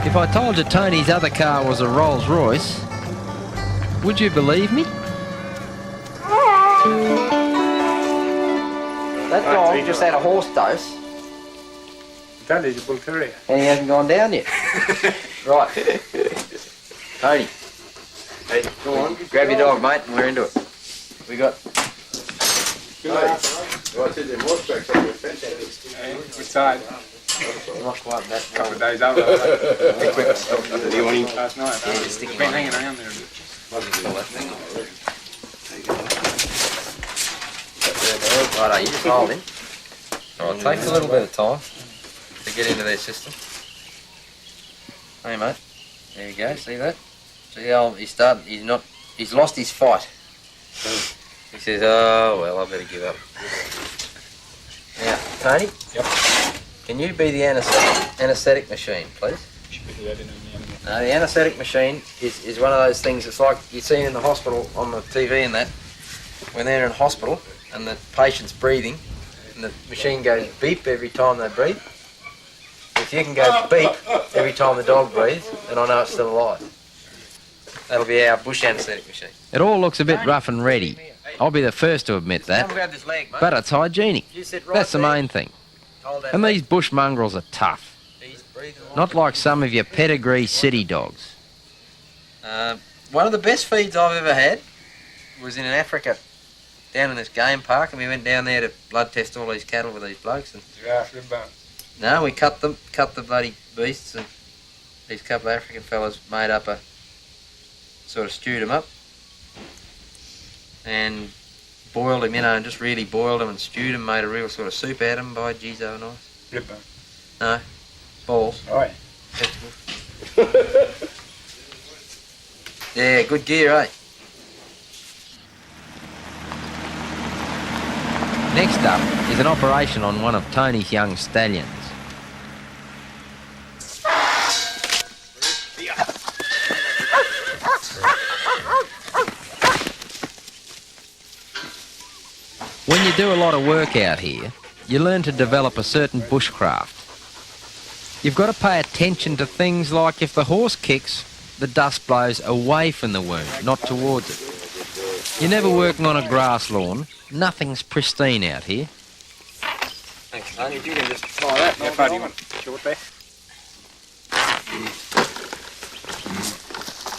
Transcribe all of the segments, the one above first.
If I told you Tony's other car was a Rolls Royce, would you believe me? That dog just had a horse dose. That is a bull terrier. And he hasn't gone down yet. Right. Tony. Hey, go on. Grab your dog, mate, and we're into it. We got... Which side? Not quite that Couple of days over. Do you want him? Last night. Yeah, just stick him Been on. hanging around there. Righto, you just hold him. Oh, it takes a little bit of time to get into their system. Hey, mate. There you go. See that? See how he's lost his fight. He says, oh, well, I better give up. Now, Tony? Yep. Can you be the anaesthetic machine, please? No, the anaesthetic machine is one of those things, it's like you've seen in the hospital on the TV and that, when they're in hospital and the patient's breathing and the machine goes beep every time they breathe. If you can go beep every time the dog breathes, then I know it's still alive. That'll be our bush anaesthetic machine. It all looks a bit rough and ready. I'll be the first to admit Come that. grab this leg, mate. But it's hygienic. You sit right That's the there. main thing. Hold that And leg. these bush mongrels are tough. He's breathing Not like some of your pedigree city dogs. One of the best feeds I've ever had was in Africa, down in this game park, and we went down there to blood test all these cattle with these blokes. And Giraffe, rib bone. no, we cut the bloody beasts, and these couple of African fellas made up a sort of stewed them up and boiled them, and just really boiled them and stewed them, made a real sort of soup out of them. By geez, they were nice. Rib bone. No, balls. Oh, yeah. Yeah, good gear, eh? Next up is an operation on one of Tony's young stallions. When you do a lot of work out here, you learn to develop a certain bushcraft. You've got to pay attention to things like if the horse kicks, the dust blows away from the wound, not towards it. You're never working on a grass lawn. Nothing's pristine out here. Thanks, Tony. If you can just fly that. Yeah, Paddy, you want short there?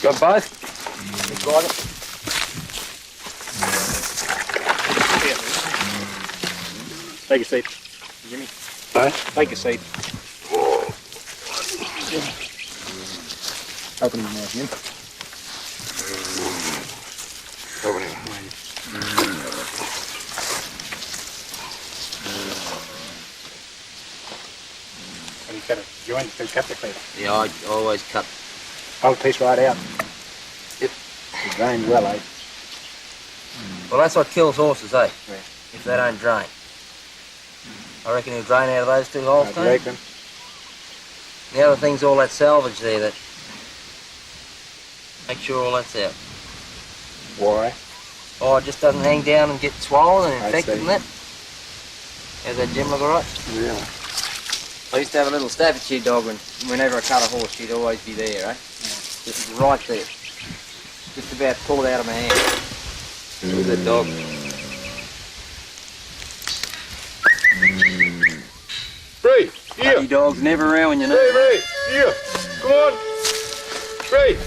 Got both? Looks like it. Take a seat. Jimmy. Huh? Take a seat. Open your mouth, Jim. Open it. When you cut a joint, you cut the cleaver. Yeah, I always cut. Whole piece right out. Yep. It drained well, eh? Well, that's what kills horses, eh? Yeah. If they don't drain. I reckon he'll drain out of those two holes, I Tony. reckon. The other thing's all that salvage there that... Make sure all that's out. Why? Oh, it just doesn't hang down and get swollen and I infected see. and that. How's that, Jim? Look all right? Really? I used to have a little Staffordshire dog, and whenever I cut a horse, she'd always be there, eh? Just right there. Just about to pull it out of my hand. Look at that dog. Ray, here. Bloody dog's never around when you know. Ray, here. Come on. Ray,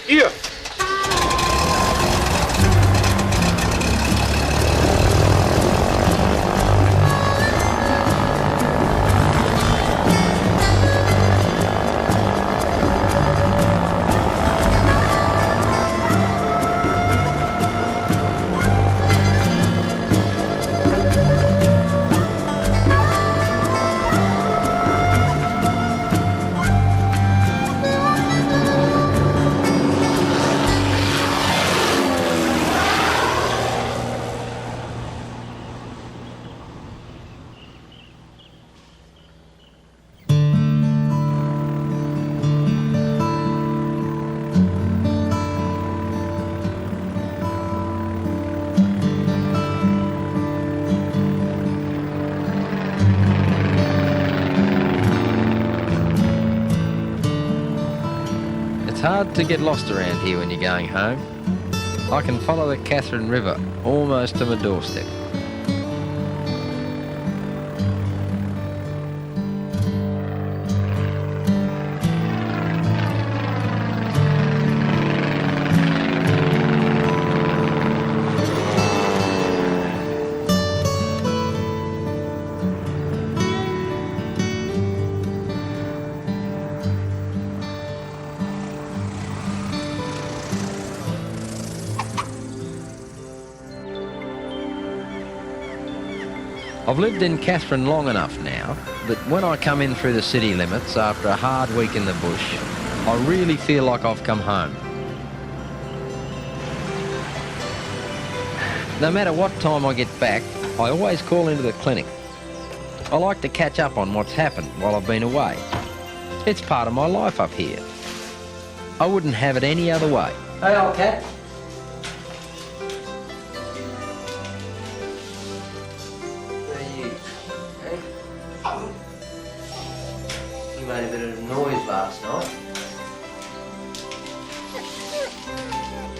here. It's hard to get lost around here when you're going home. I can follow the Katherine River almost to my doorstep. I've lived in Katherine long enough now that when I come in through the city limits after a hard week in the bush, I really feel like I've come home. No matter what time I get back, I always call into the clinic. I like to catch up on what's happened while I've been away. It's part of my life up here. I wouldn't have it any other way. Hey, old cat. You made a bit of noise last night.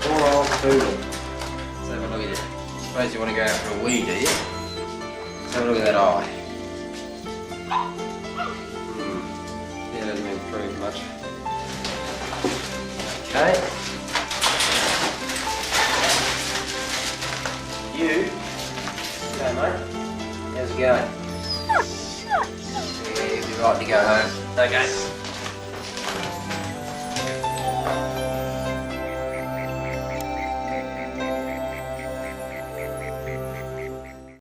Poor old poodle. Let's have a look at it. Suppose you want to go out for a wee, do you? Let's have a look at that eye. Yeah, doesn't improve much. Okay. You. Okay, mate. How's it going? Yeah, you'll be right to go home. Okay.